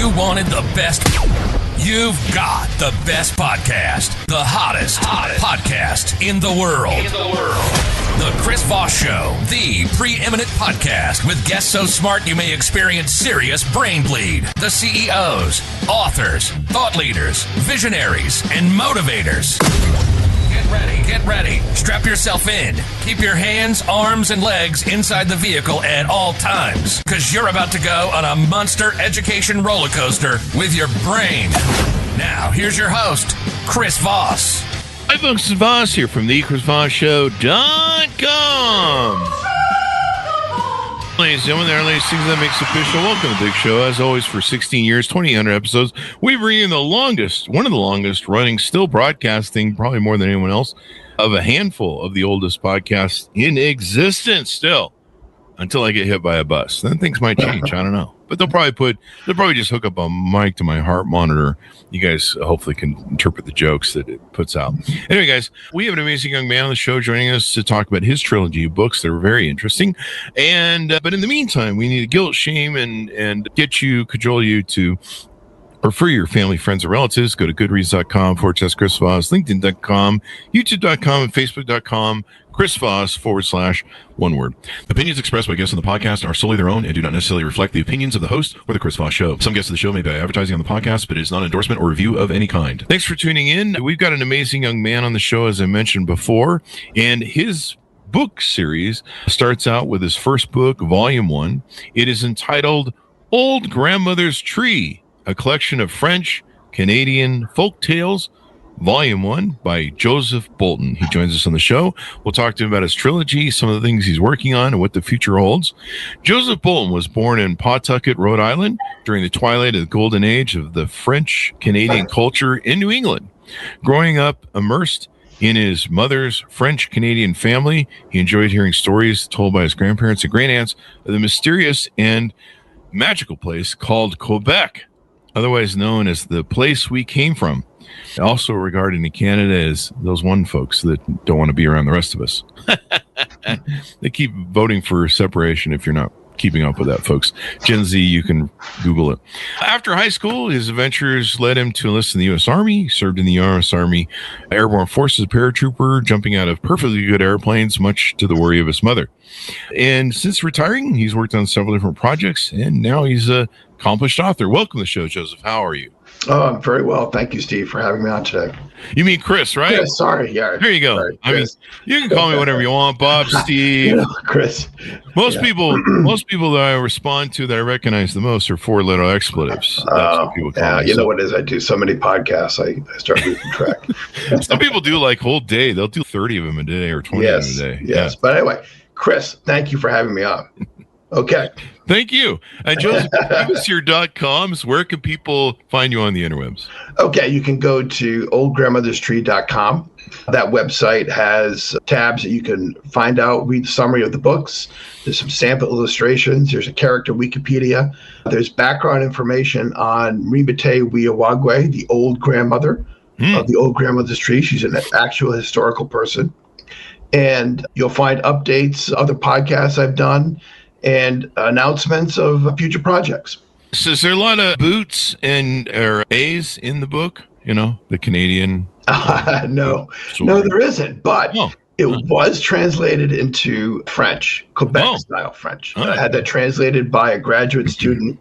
you wanted the best, you've got the best podcast. The hottest podcast in the world. The Chris Voss Show, the preeminent podcast with guests so smart you may experience serious brain bleed. The CEOs, authors, thought leaders, visionaries, and motivators. Get ready. Strap yourself in. Keep your hands, arms, and legs inside the vehicle at all times, because you're about to go on a monster education roller coaster with your brain. Now, here's your host, Chris Voss. Hi, folks. It's Voss here from the ChrisVossShow.com. Ladies and gentlemen, there are ladies things that makes official. Welcome to the big show. As always, for 16 years, 2,800 episodes, we bring in one of the longest running, still broadcasting, probably more than anyone else, of a handful of the oldest podcasts in existence still, until I get hit by a bus. Then things might change. I don't know. But they'll probably just hook up a mic to my heart monitor. You guys hopefully can interpret the jokes that it puts out. Anyway, guys, we have an amazing young man on the show joining us to talk about his trilogy of books that are very interesting. And but in the meantime, we need to guilt, shame, and cajole you to refer your family, friends, or relatives. Go to goodreads.com/Chris Voss, LinkedIn.com, YouTube.com, and Facebook.com. Chris Voss /one word. Opinions expressed by guests on the podcast are solely their own and do not necessarily reflect the opinions of the host or the Chris Voss Show. Some guests of the show may be advertising on the podcast, but it is not an endorsement or review of any kind. Thanks for tuning in. We've got an amazing young man on the show, as I mentioned before, and his book series starts out with his first book, Volume 1. It is entitled Old Grandmother's Tree, a collection of French-Canadian Folktales, Volume 1 by Joseph Bolton. He joins us on the show. We'll talk to him about his trilogy, some of the things he's working on, and what the future holds. Joseph Bolton was born in Pawtucket, Rhode Island, during the twilight of the golden age of the French-Canadian culture in New England. Growing up immersed in his mother's French-Canadian family, he enjoyed hearing stories told by his grandparents and great-aunts of the mysterious and magical place called Québec, otherwise known as the place we came from. Also regarded in Canada as those one folks that don't want to be around the rest of us. They keep voting for separation if you're not keeping up with that, folks. Gen Z, you can Google it. After high school, his adventures led him to enlist in the U.S. Army. He served in the U.S. Army Airborne Forces paratrooper, jumping out of perfectly good airplanes, much to the worry of his mother. And since retiring, he's worked on several different projects, and now he's an accomplished author. Welcome to the show, Joseph. How are you? Oh, I'm very well. Thank you, Steve, for having me on today. You mean Chris, right? Yeah, sorry. Yeah. There you go. Sorry, I mean, you can call me whatever you want, Bob, Steve. Chris. Most people that I respond to that I recognize the most are four-letter expletives. That's what people call me. You know what it is? I do so many podcasts, I start losing track. Some people do like whole day. They'll do 30 of them a day or 20 of them a day. Yes. Yeah. But anyway, Chris, thank you for having me on. Okay. Thank you. Joseph, give us your .coms. Where can people find you on the interwebs? Okay, you can go to oldgrandmotherstree.com. That website has tabs that you can find out, read the summary of the books. There's some sample illustrations. There's a character Wikipedia. There's background information on Rimete Wiawagwe, the old grandmother of the Old Grandmother's Tree. She's an actual historical person. And you'll find updates, other podcasts I've done, and announcements of future projects. So is there a lot of boots and A's in the book? You know, the Canadian? No, there isn't. But it was translated into French, Quebec-style French. I had that translated by a graduate student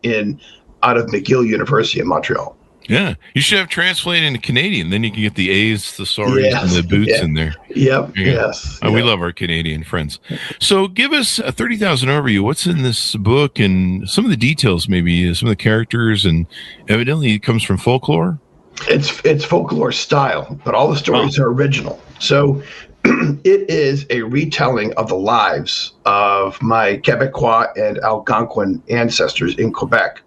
out of McGill University in Montreal. Yeah, you should have translated into Canadian. Then you can get the A's, thesaurus, and the boots in there. Yep. Yes. We love our Canadian friends. So give us a 30,000 overview. What's in this book and some of the details, maybe some of the characters, and evidently it comes from folklore. It's folklore style, but all the stories are original. So it is a retelling of the lives of my Quebecois and Algonquin ancestors in Quebec.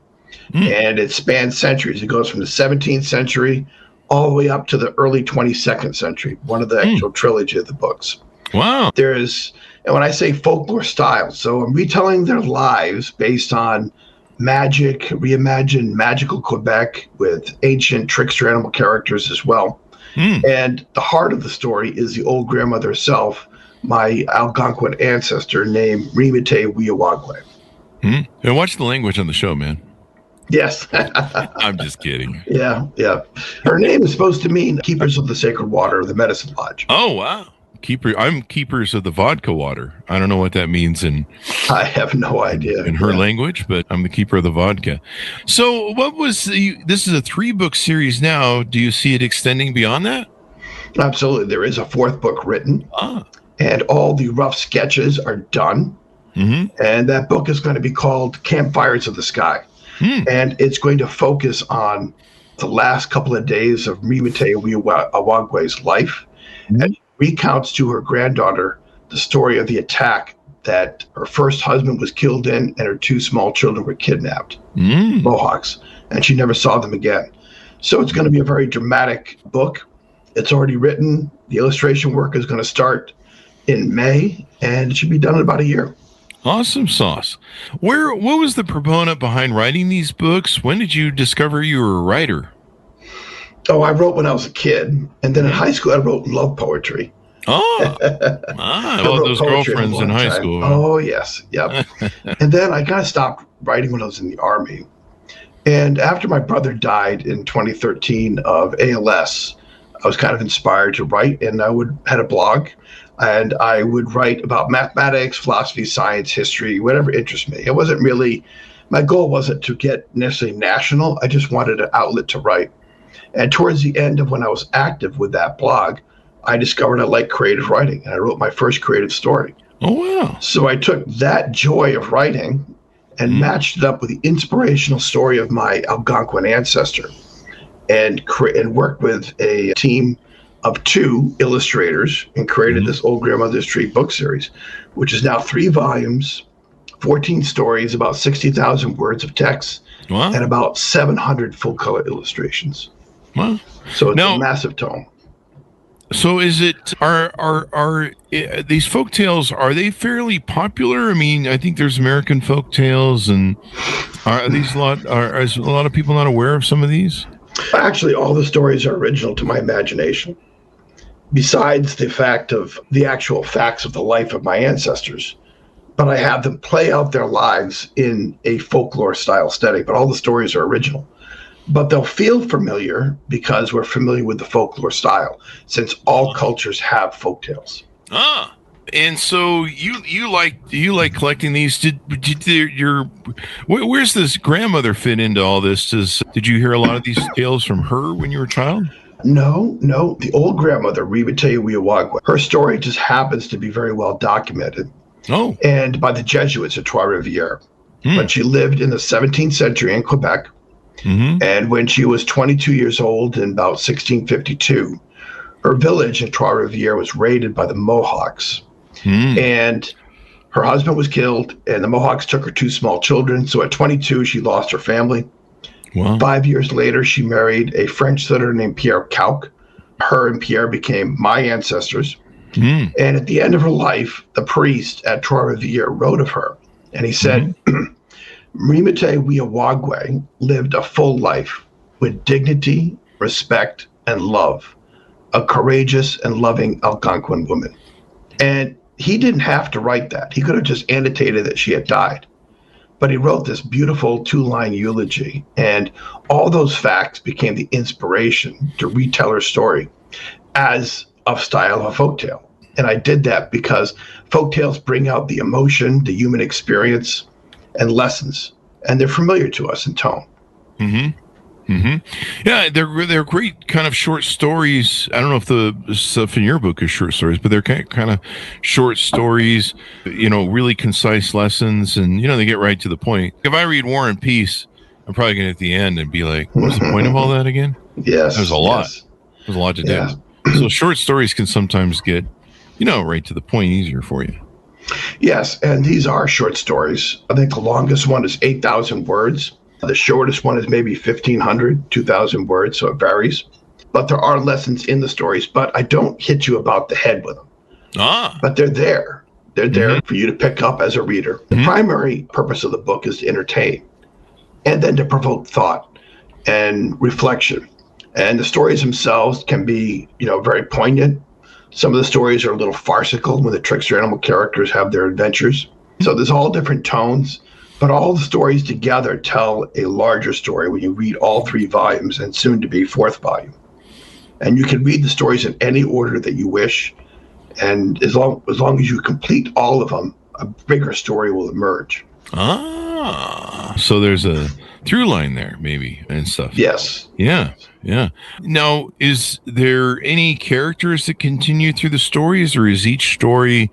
And it spans centuries. It goes from the 17th century all the way up to the early 22nd century, one of the actual trilogy of the books. Wow. And when I say folklore style, so I'm retelling their lives based on magic, reimagined magical Quebec with ancient trickster animal characters as well. And the heart of the story is the old grandmother herself, my Algonquin ancestor named Rimete Wiawagwe. And watch the language on the show, man. Yes. I'm just kidding. Yeah. Her name is supposed to mean Keepers of the Sacred Water, the Medicine Lodge. Oh, wow. I'm keepers of the vodka water. I don't know what that means I have no idea. in her language, but I'm the keeper of the vodka. So this is a 3-book series now. Do you see it extending beyond that? Absolutely. There is a 4th book written, and all the rough sketches are done. Mm-hmm. And that book is going to be called Campfires of the Sky. And it's going to focus on the last couple of days of Meunier Awagwe's life. And recounts to her granddaughter the story of the attack that her first husband was killed in and her 2 small children were kidnapped, Mohawks, and she never saw them again. So it's going to be a very dramatic book. It's already written. The illustration work is going to start in May, and it should be done in about a year. Awesome sauce. What was the proponent behind writing these books? When did you discover you were a writer? Oh, I wrote when I was a kid, and then in high school I wrote love poetry. Oh, well, those girlfriends in high school. Oh, yes, yep. And then I kind of stopped writing when I was in the Army. And after my brother died in 2013 of ALS, I was kind of inspired to write, and I had a blog, and I would write about mathematics, philosophy, science, history, whatever interests me. My goal wasn't to get necessarily national. I just wanted an outlet to write. And towards the end of when I was active with that blog, I discovered I liked creative writing, and I wrote my first creative story. Oh, wow. So I took that joy of writing and matched it up with the inspirational story of my Algonquin ancestor, and worked with a team of 2 illustrators and created this Old Grandmother's Tree book series, which is now 3 volumes, 14 stories, about 60,000 words of text, and about 700 full-color illustrations. Wow. So it's a massive tome. So is it, are these folk tales, are they fairly popular? I mean, I think there's American folk tales, and is a lot of people not aware of some of these? Actually, all the stories are original to my imagination. Besides the fact of the actual facts of the life of my ancestors, but I have them play out their lives in a folklore style setting, but all the stories are original. But they'll feel familiar because we're familiar with the folklore style, since all cultures have folktales. And so you like collecting these? Where's this grandmother fit into all this? Did you hear a lot of these tales from her when you were a child? No. The old grandmother, Riwitewiawagwa, her story just happens to be very well documented. Oh. And by the Jesuits at Trois-Rivières. But she lived in the 17th century in Quebec. And when she was 22 years old in about 1652, her village in Trois-Rivières was raided by the Mohawks. And her husband was killed, and the Mohawks took her 2 small children. So at 22, she lost her family. Wow. 5 years later, she married a French settler named Pierre Cauque. Her and Pierre became my ancestors. And at the end of her life, the priest at Trois-Rivières wrote of her, and he said, Meunier lived a full life with dignity, respect, and love, a courageous and loving Algonquin woman. And he didn't have to write that. He could have just annotated that she had died. But he wrote this beautiful 2-line eulogy, and all those facts became the inspiration to retell her story as a style of a folktale. And I did that because folktales bring out the emotion, the human experience, and lessons, and they're familiar to us in tone. Yeah, they're great kind of short stories. I don't know if the stuff in your book is short stories, but they're kind of short stories, really concise lessons, and they get right to the point. If I read War and Peace, I'm probably going to at the end and be like, what's the point of all that again? Yes. There's a lot. Yes. There's a lot to do. So short stories can sometimes get, right to the point easier for you. Yes, and these are short stories. I think the longest one is 8,000 words. The shortest one is maybe 1,500, 2,000 words, so it varies. But there are lessons in the stories, but I don't hit you about the head with them. But they're there. They're there for you to pick up as a reader. The primary purpose of the book is to entertain and then to provoke thought and reflection. And the stories themselves can be, very poignant. Some of the stories are a little farcical when the trickster animal characters have their adventures. So there's all different tones. But all the stories together tell a larger story when you read all 3 volumes and soon to be 4th volume. And you can read the stories in any order that you wish. And as long as you complete all of them, a bigger story will emerge. So there's a through line there, maybe, and stuff. Yes. Yeah. Now, is there any characters that continue through the stories, or is each story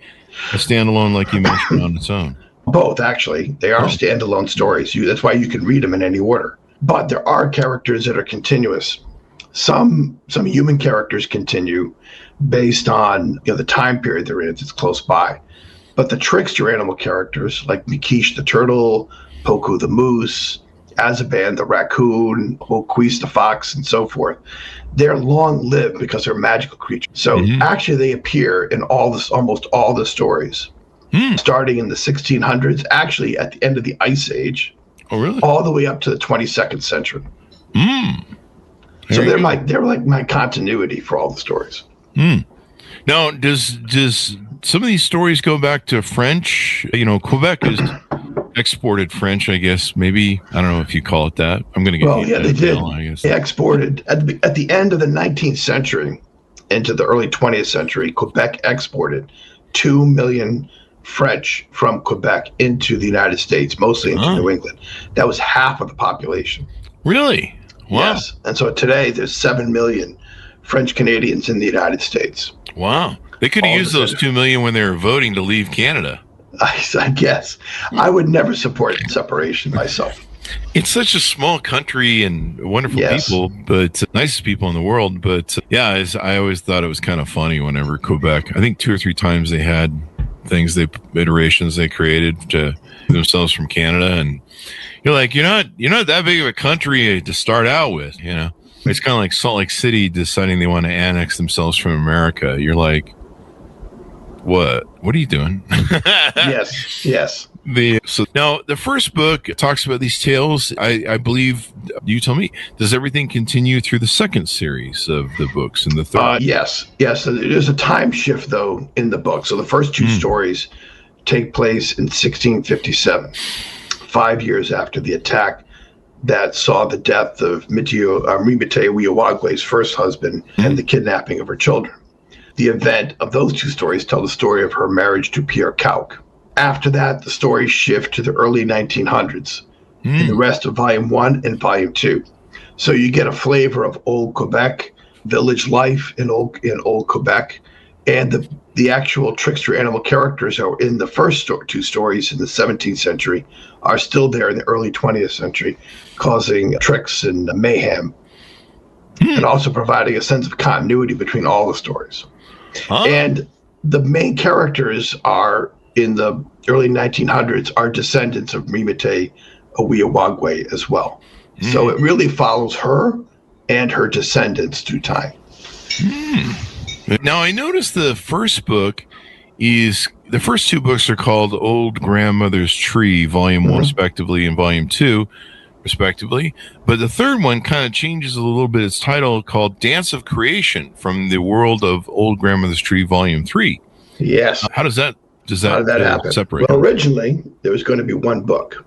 a standalone, like you mentioned, on its own? Both, actually. They are standalone stories. That's why you can read them in any order. But there are characters that are continuous. Some human characters continue based on the time period they're in, if it's close by. But the trickster animal characters, like Mikish the turtle, Poku the moose, Azaban the raccoon, Oquis the fox, and so forth, they're long-lived because they're magical creatures. So actually they appear in almost all the stories. Starting in the 1600s, actually at the end of the Ice Age, all the way up to the 22nd century. So they're like my continuity for all the stories. Now, does some of these stories go back to French? Quebec is exported French, I guess. Maybe, I don't know if you call it that. I'm going to get they did. I guess. They exported at the end of the 19th century into the early 20th century. Quebec exported 2 million French from Quebec into the United States, mostly into New England. That was half of the population. Really? Wow. Yes. And so today there's 7 million French Canadians in the United States. Wow. They could have used those 2 million when they were voting to leave Canada. I guess. I would never support separation myself. It's such a small country and wonderful people, but nicest people in the world. But I always thought it was kind of funny whenever Quebec, I think 2 or 3 times they had iterations they created to themselves from Canada, and you're like, you're not that big of a country to start out with. It's kind of like Salt Lake City deciding they want to annex themselves from America. You're like, what are you doing? yes. So now the first book talks about these tales. I believe, you tell me, does everything continue through the second series of the books and the third? Yes. So there's a time shift though in the book. So the first 2 stories take place in 1657, 5 years after the attack that saw the death of Mimite Wiawagwe's first husband and the kidnapping of her children. The event of those 2 stories tell the story of her marriage to Pierre Cauque. After that, the stories shift to the early 1900s in the rest of Volume 1 and Volume 2. So you get a flavor of old Quebec, village life in old Quebec, and the actual trickster animal characters that were in the first 2 stories in the 17th century are still there in the early 20th century, causing tricks and mayhem, and also providing a sense of continuity between all the stories. And the main characters are in the early 1900s are descendants of Mimite Wiawagwe as well. So it really follows her and her descendants through time. Now, I noticed the first 2 books are called Old Grandmother's Tree, Volume 1 respectively, and Volume 2 respectively. But the third one kind of changes a little bit. Its title called Dance of Creation from the World of Old Grandmother's Tree, Volume 3. Yes. How does that happen? Separate? Well, originally there was going to be 1 book.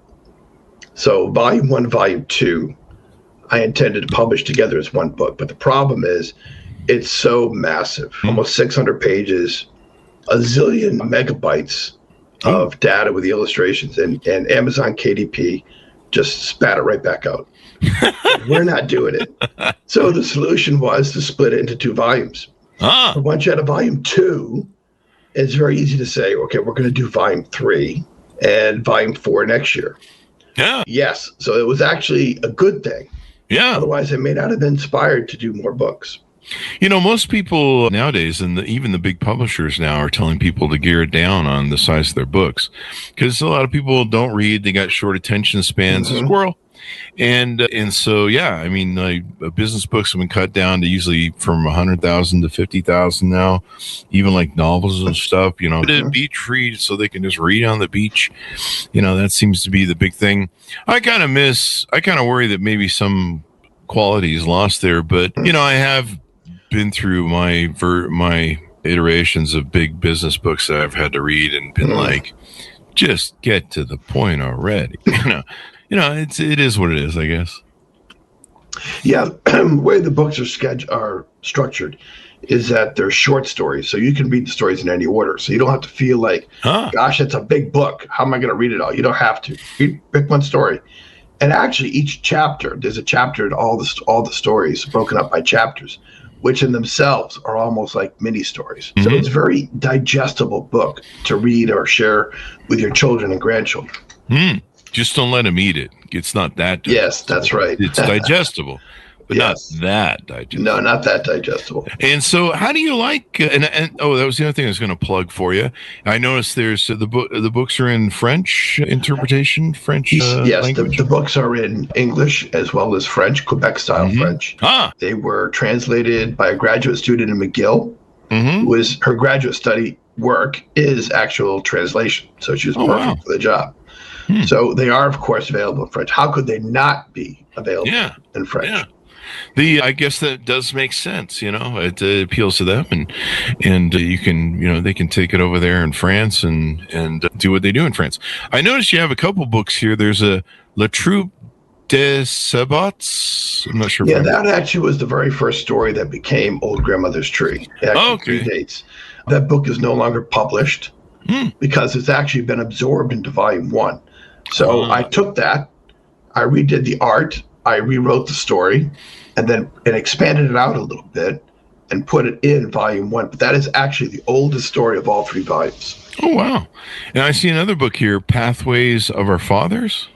So Volume 1, Volume 2, I intended to publish together as 1 book. But the problem is it's so massive, almost 600 pages, a zillion megabytes of data with the illustrations, and Amazon KDP just spat it right back out. We're not doing it. So the solution was to split it into 2 volumes. But once you had a Volume 2, it's very easy to say, okay, we're going to do Volume 3 and Volume 4 next year. Yeah. Yes. So it was actually a good thing. Yeah. Otherwise, I may not have been inspired to do more books. Most people nowadays, and even the big publishers now, are telling people to gear it down on the size of their books, because a lot of people don't read. They got short attention spans. Squirrel. And so, business books have been cut down to usually from 100,000 to 50,000 now, even like novels and stuff, beach read so they can just read on the beach. That seems to be the big thing. I kind of worry that maybe some quality is lost there, but, I have been through my iterations of big business books that I've had to read and been like, just get to the point already. It is what it is, I guess. Yeah, the way the books are structured is that they're short stories, so you can read the stories in any order. So you don't have to feel like, gosh, it's a big book. How am I going to read it all? You don't have to. Pick one story. And actually, each chapter, there's a chapter in all the stories broken up by chapters, which in themselves are almost like mini stories. So it's a very digestible book to read or share with your children and grandchildren. Just don't let them eat it. It's not that digestible. Yes, that's right. It's digestible, but yes. not that digestible. No, not that digestible. And so how do you like, and that was the other thing I was going to plug for you. I noticed there's the books are in French interpretation, French yes, language? The books are in English as well as French, Québec style French. They were translated by a graduate student in McGill, who her graduate study work is actual translation. So she was perfect for the job. So they are, of course, available in French. How could they not be available in French? Yeah. I guess that does make sense. It appeals to them, and you can, they can take it over there in France and do what they do in France. I noticed you have a couple books here. There's a La Troupe des Sabots. I'm not sure. Yeah, that actually was the very first story that became Old Grandmother's Tree. It actually predates. That book is no longer published because it's actually been absorbed into volume 1. So I took that, I redid the art, I rewrote the story, and expanded it out a little bit and put it in volume 1. But that is actually the oldest story of all 3 volumes. Oh, wow. And I see another book here, Pathways of Our Fathers.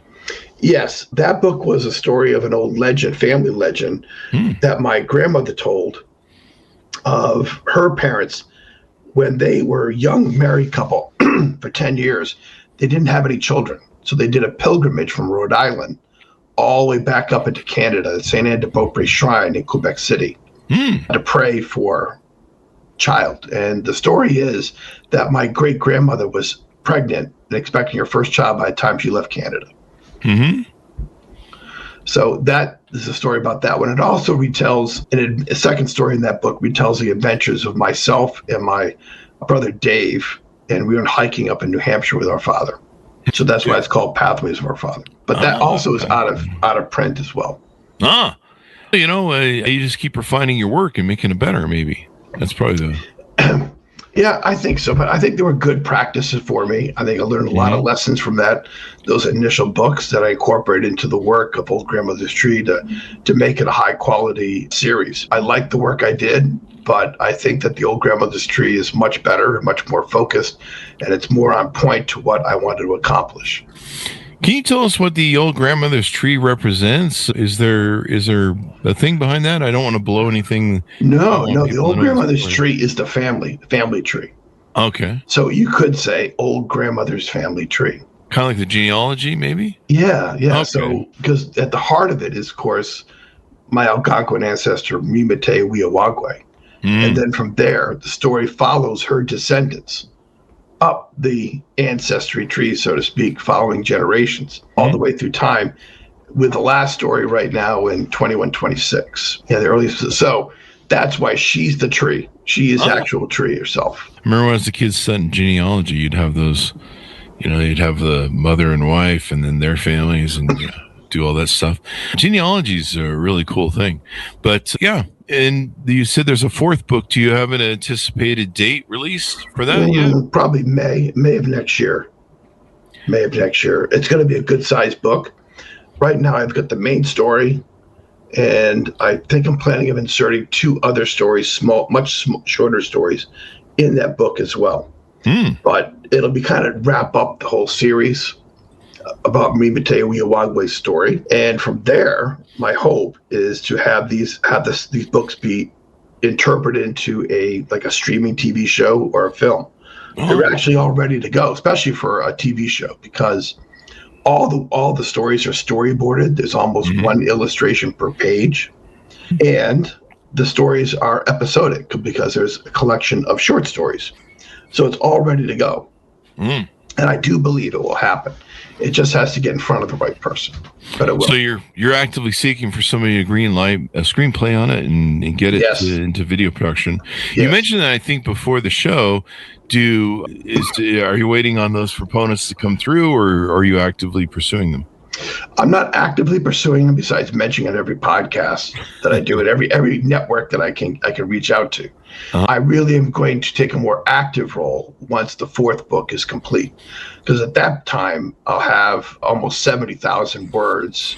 Yes, that book was a story of an old legend, family legend, that my grandmother told of her parents when they were a young married couple for 10 years. They didn't have any children. So they did a pilgrimage from Rhode Island all the way back up into Canada at St. Anne de Beaupré Shrine in Quebec City to pray for child. And the story is that my great-grandmother was pregnant and expecting her first child by the time she left Canada. So that is a story about that one. It also retells, a second story in that book retells the adventures of myself and my brother Dave, and we went hiking up in New Hampshire with our father. So that's why it's called Pathways of Our Father. But that also is out of print as well. You just keep refining your work and making it better, maybe. That's probably the... Yeah, I think so. But I think there were good practices for me. I think I learned a lot of lessons from those initial books that I incorporated into the work of Old Grandmother's Tree to make it a high-quality series. I liked the work I did, but I think that the Old Grandmother's Tree is much better, much more focused, and it's more on point to what I wanted to accomplish. Can you tell us what the Old Grandmother's Tree represents? Is there a thing behind that? I don't want to blow anything. No. The Old Grandmother's Tree is the family tree. Okay. So you could say Old Grandmother's family tree. Kind of like the genealogy, maybe? Yeah. Okay. So, because at the heart of it is, of course, my Algonquin ancestor, Meunier Wiawagwe. And then from there, the story follows her descendants up the ancestry tree, so to speak, following generations all the way through time, with the last story right now in 2126. Yeah, the earliest. So that's why she's the tree. She is actual tree herself. Remember when I was a kid studying genealogy, you'd have those, you'd have the mother and wife and then their families and do all that stuff. Genealogy is a really cool thing. But yeah, and you said there's a 4th book. Do you have an anticipated date release for that yet? Probably May of next year. May of next year. It's going to be a good sized book. Right now I've got the main story, and I think I'm planning on inserting 2 other stories, much shorter stories, in that book as well. But it'll be kind of wrap up the whole series about Meunier Wiawagwe's story, and from there, my hope is to have these books be interpreted into a streaming TV show or a film. They're actually all ready to go, especially for a TV show, because all the stories are storyboarded. There's almost one illustration per page, and the stories are episodic because there's a collection of short stories. So it's all ready to go. And I do believe it will happen. It just has to get in front of the right person, but it will. So you're actively seeking for somebody to green light a screenplay on it and get it into video production. Yes. You mentioned that I think before the show. Are you waiting on those proponents to come through, or are you actively pursuing them? I'm not actively pursuing them. Besides mentioning it every podcast that I do, at every network that I can reach out to. Uh-huh. I really am going to take a more active role once the 4th book is complete, because at that time I'll have almost 70,000 words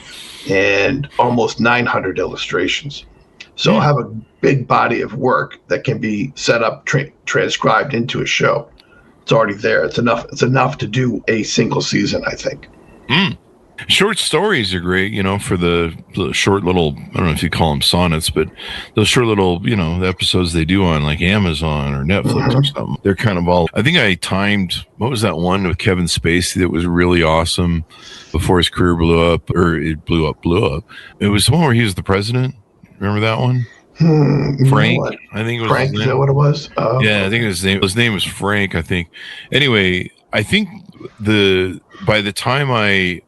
and almost 900 illustrations. So I'll have a big body of work that can be set up, transcribed into a show. It's already there. It's enough. It's enough to do a single season, I think. Short stories are great, for the short little, I don't know if you call them sonnets, but those short little, episodes they do on like Amazon or Netflix or something. They're kind of all, I think I timed, what was that one with Kevin Spacey that was really awesome before his career blew up, or it blew up. It was the one where he was the president. Remember that one? Frank, I think it was Frank. Is that what it was? Yeah, I think his name was Frank, I think. Anyway, I think by the time I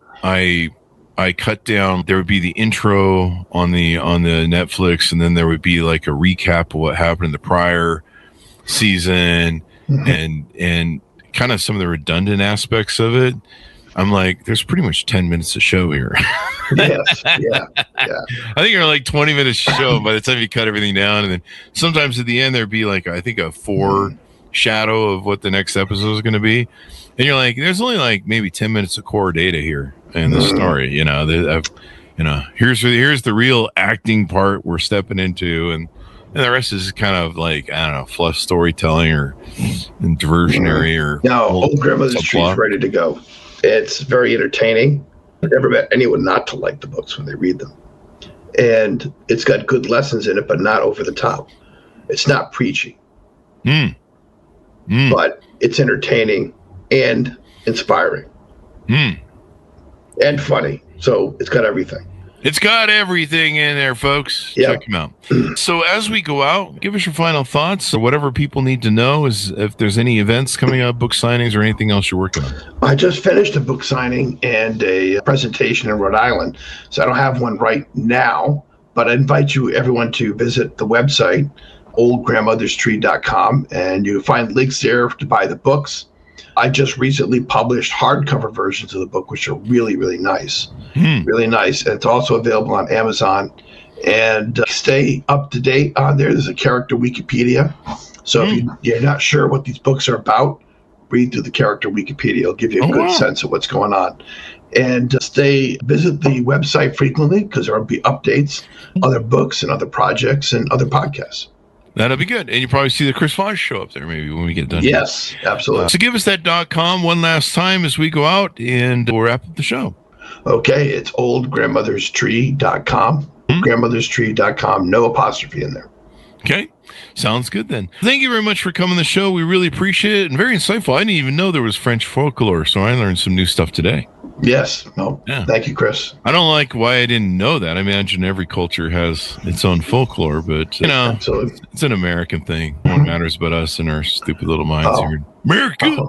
cut down, there would be the intro on the Netflix, and then there would be like a recap of what happened in the prior season, and kind of some of the redundant aspects of it. I'm like, there's pretty much 10 minutes of show here. Yes, yeah. I think you're like 20 minutes show by the time you cut everything down, and then sometimes at the end there'd be like, I think a foreshadow of what the next episode is going to be, and you're like, there's only like maybe 10 minutes of core data here in the story. Here's the real acting part we're stepping into, and the rest is kind of like, I don't know, fluff storytelling or diversionary or Old Grandmother's Tree is ready to go. It's very entertaining. I've never met anyone not to like the books when they read them. And it's got good lessons in it, but not over the top. It's not preachy. But it's entertaining and inspiring. And funny. So it's got everything. It's got everything in there, folks. Yep. Check them out. So as we go out, give us your final thoughts. So whatever people need to know is if there's any events coming up, book signings, or anything else you're working on. I just finished a book signing and a presentation in Rhode Island. So I don't have one right now, but I invite everyone to visit the website, oldgrandmotherstree.com, and you find links there to buy the books. I just recently published hardcover versions of the book, which are really, really nice. Really nice. And it's also available on Amazon. And stay up to date on there. There's a character Wikipedia. So if you're not sure what these books are about, read through the character Wikipedia. It'll give you a good sense of what's going on. And visit the website frequently, because there will be updates, other books and other projects and other podcasts. That'll be good. And you probably see the Chris Voss show up there maybe when we get done. Yes, absolutely. So give us that .com one last time as we go out, and we'll wrap up the show. Okay, it's oldgrandmotherstree.com. Grandmotherstree.com, no apostrophe in there. Okay, sounds good then. Thank you very much for coming to the show. We really appreciate it, and very insightful. I didn't even know there was French folklore, so I learned some new stuff today. Yes. No. Yeah. Thank you, Chris. I don't like why I didn't know that. I imagine every culture has its own folklore, but Absolutely. It's an American thing. What matters but us and our stupid little minds here. America.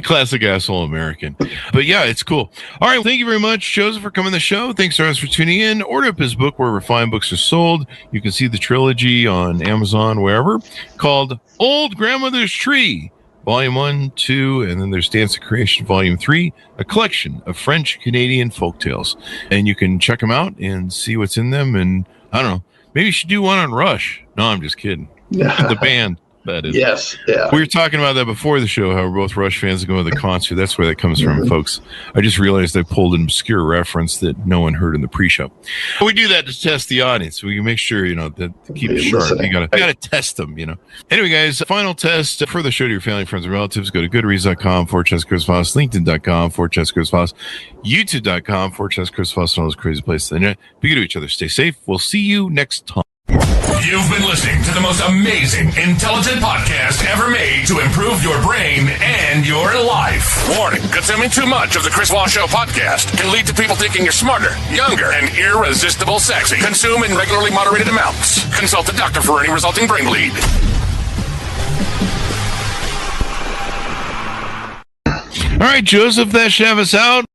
Classic asshole American. But yeah, it's cool. All right. Thank you very much, Joseph, for coming to the show. Thanks to us for tuning in. Order up his book wherever fine books are sold. You can see the trilogy on Amazon, wherever, called Old Grandmother's Tree. Volume 1, 2, and then there's Dance of Creation, Volume 3, a collection of French-Canadian folktales. And you can check them out and see what's in them. And I don't know, maybe you should do one on Rush. No, I'm just kidding. The band, that is. Yes, yeah. We were talking about that before the show, how we're both Rush fans and going to the concert. That's where that comes from, folks. I just realized I pulled an obscure reference that no one heard in the pre-show. We do that to test the audience. We can make sure, that to keep it sharp. You gotta test them, Anyway, guys, final test for the show to your family, friends, and relatives. Go to goodreads.com/Chris Voss, LinkedIn.com/Chris Voss, YouTube.com/Chris Voss, and all those crazy places on the internet. Be good to each other. Stay safe. We'll see you next time. You've been listening to the most amazing, intelligent podcast ever made to improve your brain and your life. Warning, consuming too much of the Chris Voss Show podcast can lead to people thinking you're smarter, younger, and irresistible sexy. Consume in regularly moderated amounts. Consult a doctor for any resulting brain bleed. right, Joseph, that should have us out.